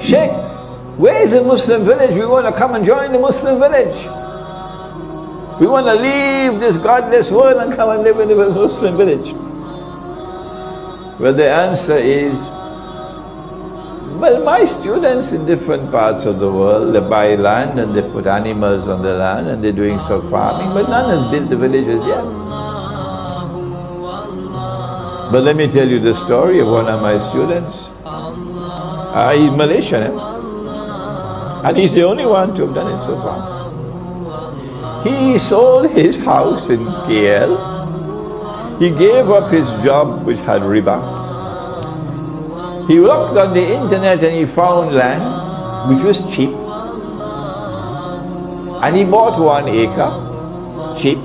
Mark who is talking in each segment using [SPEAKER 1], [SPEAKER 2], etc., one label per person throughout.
[SPEAKER 1] Sheikh, where is the Muslim village? We want to come and join the Muslim village. We want to leave this godless world and come and live in the Muslim village. Well, the answer is, well, my students in different parts of the world, they buy land and they put animals on the land and they're doing some farming, but none has built the villages yet. But let me tell you the story of one of my students. He's Malaysian, and he's the only one to have done it so far. He sold his house in KL. He gave up his job which had riba. He looked on the internet and he found land which was cheap. And he bought 1 acre, cheap.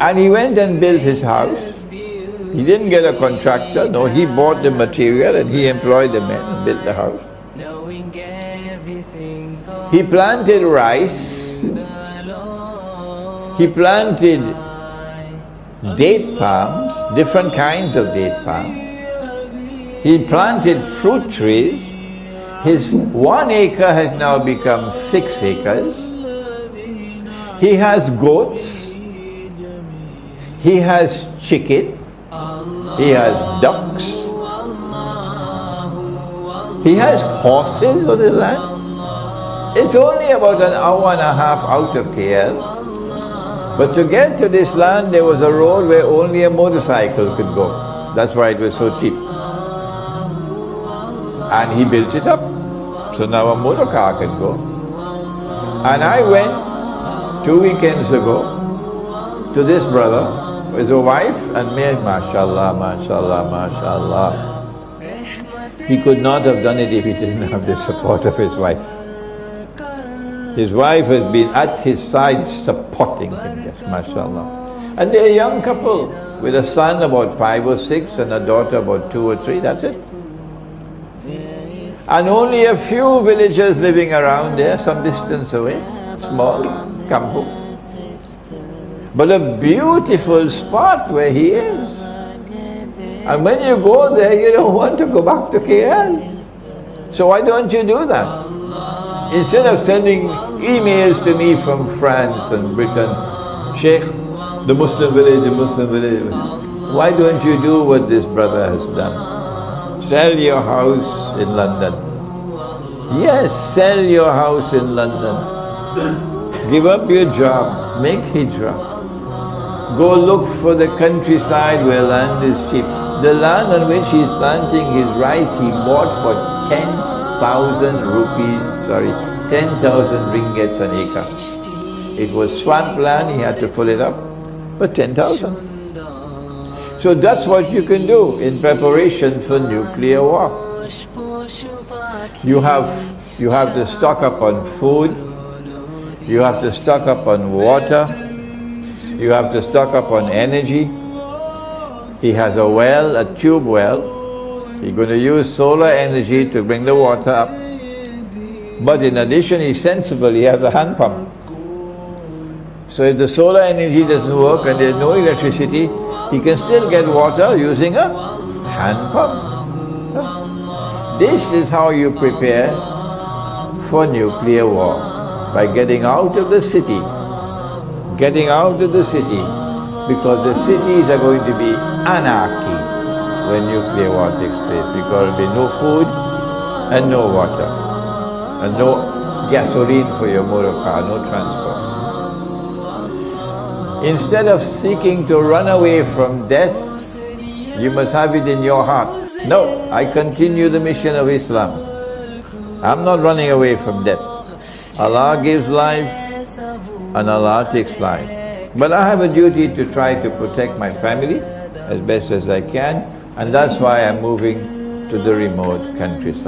[SPEAKER 1] And he went and built his house. He didn't get a contractor, no, he bought the material and he employed the men and built the house. He planted rice. He planted date palms, different kinds of date palms. He planted fruit trees. His 1 acre has now become 6 acres. He has goats. He has chicken. He has ducks. He has horses on his land. It's only about an hour and a half out of KL. But to get to this land, there was a road where only a motorcycle could go. That's why it was so cheap. And he built it up. So now a motor car can go. And I went 2 weekends ago to this brother with a wife and me, mashallah, mashallah, mashallah. He could not have done it if he didn't have the support of his wife. His wife has been at his side supporting him, yes, mashallah. And they're a young couple with a son about 5 or 6 and a daughter about 2 or 3, that's it. And only a few villagers living around there, some distance away, small, kampung. But a beautiful spot where he is. And when you go there, you don't want to go back to KL. So why don't you do that? Instead of sending emails to me from France and Britain, Sheikh, the Muslim village, why don't you do what this brother has done? Sell your house in London. Yes, sell your house in London. Give up your job, make hijrah. Go look for the countryside where land is cheap. The land on which he's planting his rice, he bought for 10,000 ringgits an acre. It was swamp land, he had to pull it up for 10,000. So that's what you can do in preparation for nuclear war. You have to stock up on food, you have to stock up on water, you have to stock up on energy. He has a well, a tube well. He's going to use solar energy to bring the water up. But in addition, he's sensible, he has a hand pump. So if the solar energy doesn't work and there's no electricity, he can still get water using a hand pump. This is how you prepare for nuclear war, by getting out of the city. Getting out of the city, because the cities are going to be anarchy when nuclear war takes place, because there will be no food and no water and no gasoline for your motor car, no transport. Instead of seeking to run away from death, you must have it in your heart. No, I continue the mission of Islam. I'm not running away from death. Allah gives life and Allah takes life. But I have a duty to try to protect my family as best as I can, and that's why I'm moving to the remote countryside.